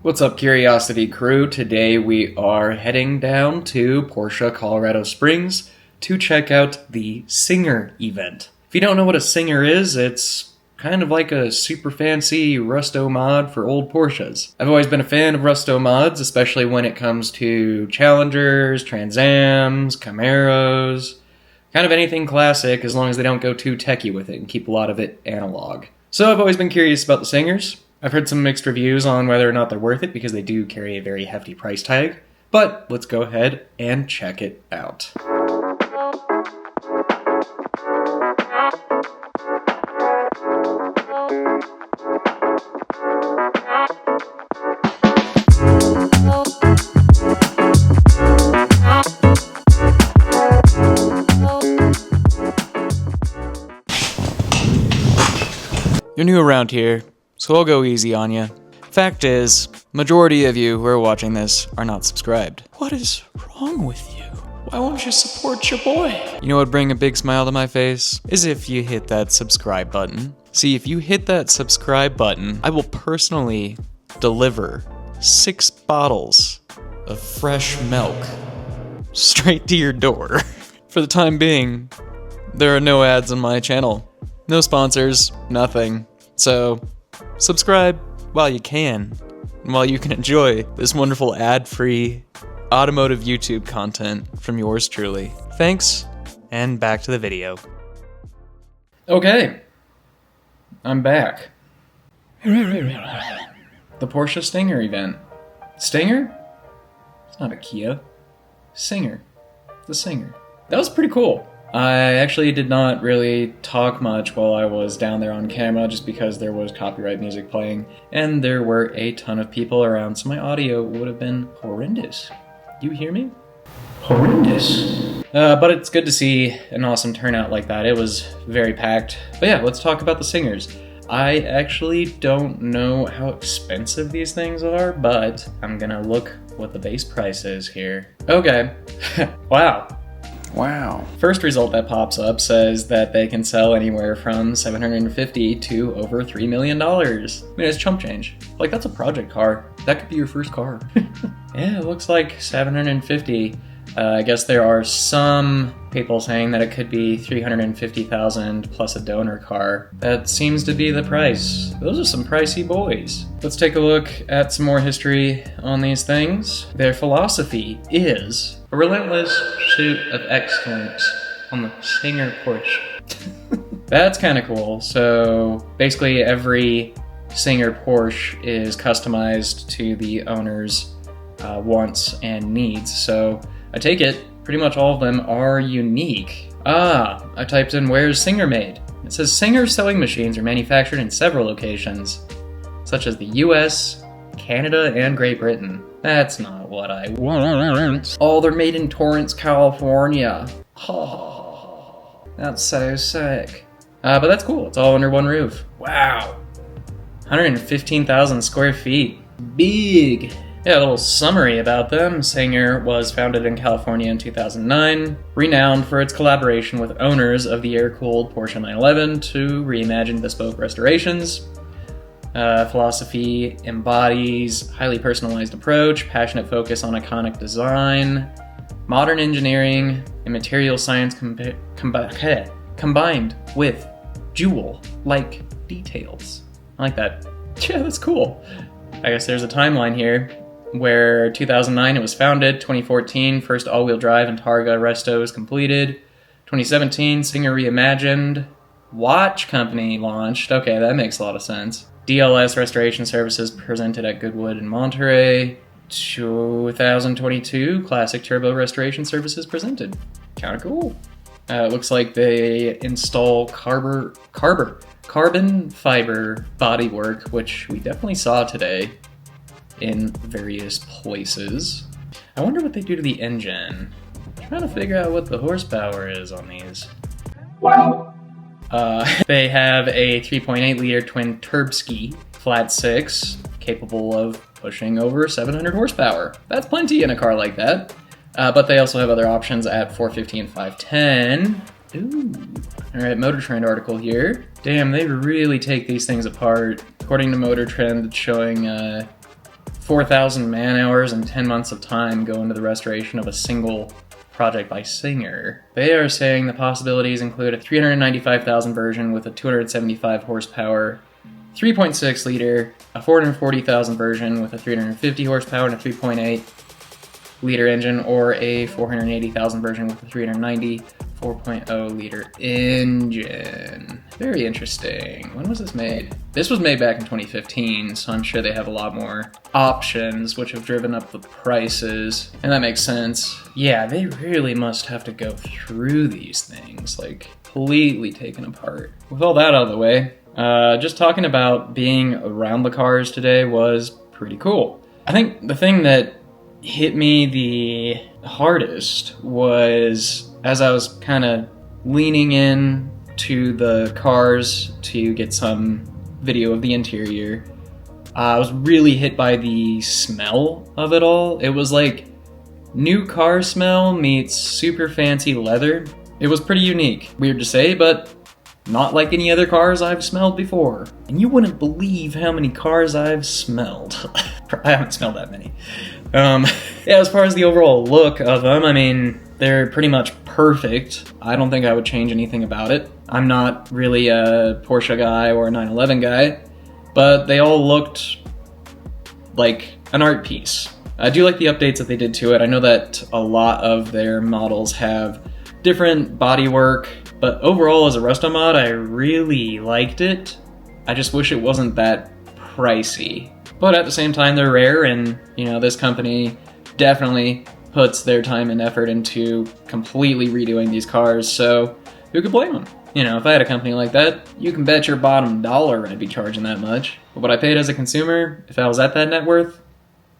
What's up, Curiosity crew? Today we are heading down to Porshah, Colorado Springs to check out the Singer event. If you don't know what a Singer is, it's kind of like a super fancy Rusto mod for old Porschas. I've always been a fan of Rusto mods, especially when it comes to Challengers, Trans Ams, Camaros, kind of anything classic as long as they don't go too techie with it and keep a lot of it analog. So I've always been curious about the Singers. I've heard some mixed reviews on whether or not they're worth it because they do carry a very hefty price tag, but let's go ahead and check it out. You're new around here, so I'll go easy on you. Fact is, majority of you who are watching this are not subscribed. What is wrong with you? Why won't you support your boy? You know what would bring a big smile to my face? Is if you hit that subscribe button. See, if you hit that subscribe button, I will personally deliver 6 bottles of fresh milk straight to your door. For the time being, there are no ads on my channel. No sponsors, nothing. So, subscribe while you can, and while you can enjoy this wonderful ad-free automotive YouTube content from yours truly. Thanks, and back to the video. Okay, I'm back. The Porsche Stinger event. Stinger? It's not a Kia. Singer. The Singer. That was pretty cool. I actually did not really talk much while I was down there on camera just because there was copyright music playing and there were a ton of people around, so my audio would have been horrendous. You hear me? Horrendous. But it's good to see an awesome turnout like that. It was very packed. But yeah, let's talk about the Singers. I actually don't know how expensive these things are, but I'm gonna look what the base price is here. Okay. Wow. First result that pops up says that they can sell anywhere from $750 to over $3 million. I mean, it's chump change. Like, that's a project car. That could be your first car. Yeah, it looks like $750. I guess there are some people saying that it could be $350,000 plus a donor car. That seems to be the price. Those are some pricey boys. Let's take a look at some more history on these things. Their philosophy is a relentless pursuit of excellence on the Singer Porsche. That's kind of cool. So basically every Singer Porsche is customized to the owner's wants and needs. So I take it pretty much all of them are unique. I typed in where's Singer made. It says Singer sewing machines are manufactured in several locations, such as the US, Canada, and Great Britain. That's not what I want. Oh, they're made in Torrance, California. Oh, that's so sick. But that's cool. It's all under one roof. Wow. 115,000 square feet. Big. Yeah, a little summary about them. Singer was founded in California in 2009, renowned for its collaboration with owners of the air-cooled Porsche 911 to reimagine bespoke restorations. Philosophy embodies highly personalized approach, passionate focus on iconic design, modern engineering, and material science combined with jewel-like details. I like that. Yeah, that's cool. I guess there's a timeline here where 2009 it was founded, 2014 first all-wheel drive and Targa resto was completed, 2017 Singer reimagined, watch company launched. Okay, that makes a lot of sense. DLS restoration services presented at Goodwood in Monterey. 2022 classic turbo restoration services presented. Kinda cool. It looks like they install carbon fiber bodywork, which we definitely saw today in various places. I wonder what they do to the engine. I'm trying to figure out what the horsepower is on these. Wow. They have a 3.8 liter twin turbski flat 6 capable of pushing over 700 horsepower. That's plenty in a car like that. But they also have other options at 450 and 510. Ooh. Alright, Motor Trend article here. Damn, they really take these things apart. According to Motor Trend, it's showing 4,000 man hours and 10 months of time go into the restoration of a single project by Singer. They are saying the possibilities include a 395,000 version with a 275 horsepower, 3.6 liter, a 440,000 version with a 350 horsepower and a 3.8 liter engine, or a 480,000 version with a 390 4.0 liter engine. Very interesting. When was this made? This was made back in 2015, so I'm sure they have a lot more options, which have driven up the prices, and that makes sense. Yeah, they really must have to go through these things, like completely taken apart. With all that out of the way, just talking about being around the cars today was pretty cool. I think the thing that hit me the hardest was as I was kind of leaning in to the cars to get some video of the interior. I was really hit by the smell of it all. It was like new car smell meets super fancy leather. It was pretty unique. Weird to say, but not like any other cars I've smelled before. And you wouldn't believe how many cars I've smelled. I haven't smelled that many. Yeah, as far as the overall look of them, I mean, they're pretty much perfect. I don't think I would change anything about it. I'm not really a Porsche guy or a 911 guy, but they all looked like an art piece. I do like the updates that they did to it. I know that a lot of their models have different bodywork, but overall as a resto mod, I really liked it. I just wish it wasn't that pricey. But at the same time, they're rare, and you know, this company definitely puts their time and effort into completely redoing these cars, so who could blame them? You know, if I had a company like that, you can bet your bottom dollar I'd be charging that much. But what I paid as a consumer, if I was at that net worth,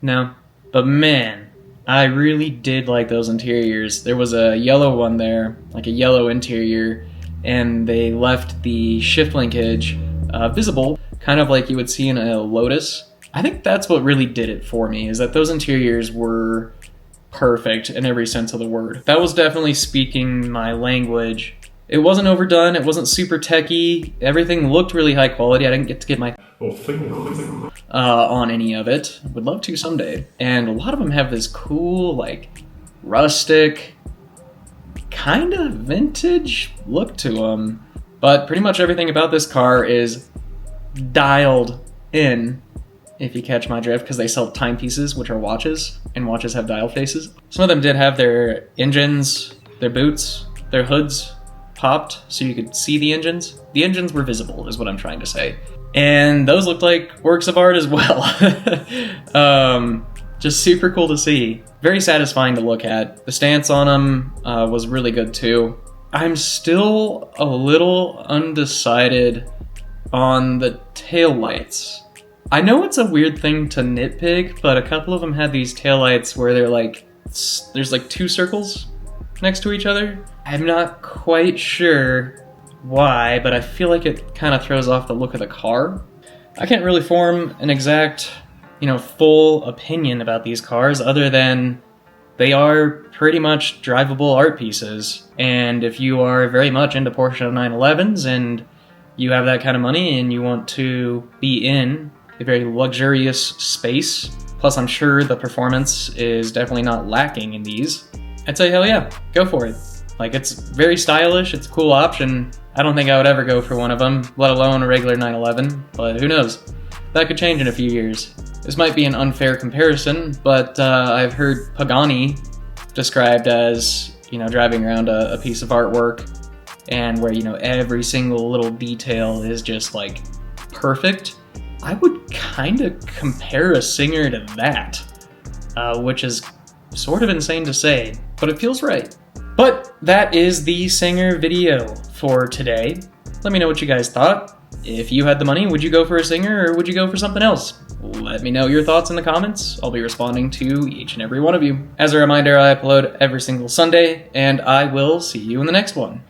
no. But man, I really did like those interiors. There was a yellow one there, like a yellow interior, and they left the shift linkage visible, kind of like you would see in a Lotus. I think that's what really did it for me, is that those interiors were perfect in every sense of the word. That was definitely speaking my language. It wasn't overdone, it wasn't super techy, everything looked really high quality. I didn't get to get my on any of it. Would love to someday. And a lot of them have this cool, like, rustic, kind of vintage look to them. But pretty much everything about this car is dialed in, if you catch my drift, because they sell timepieces, which are watches, and watches have dial faces. Some of them did have their engines, their boots, their hoods popped so you could see the engines. The engines were visible, is what I'm trying to say. And those looked like works of art as well. Just super cool to see. Very satisfying to look at. The stance on them was really good too. I'm still a little undecided on the taillights. I know it's a weird thing to nitpick, but a couple of them had these taillights where they're like, there's like two circles next to each other. I'm not quite sure why, but I feel like it kind of throws off the look of the car. I can't really form an exact, full opinion about these cars other than they are pretty much drivable art pieces. And if you are very much into Porsche 911s and you have that kind of money and you want to be in a very luxurious space, plus I'm sure the performance is definitely not lacking in these, I'd say hell yeah, go for it. Like, it's very stylish, it's a cool option. I don't think I would ever go for one of them, let alone a regular 911, but who knows? That could change in a few years. This might be an unfair comparison, but I've heard Pagani described as, driving around a piece of artwork and where, every single little detail is just, like, perfect. I would kind of compare a Singer to that, which is sort of insane to say, but it feels right. But that is the Singer video for today. Let me know what you guys thought. If you had the money, would you go for a Singer or would you go for something else? Let me know your thoughts in the comments. I'll be responding to each and every one of you. As a reminder, I upload every single Sunday, and I will see you in the next one.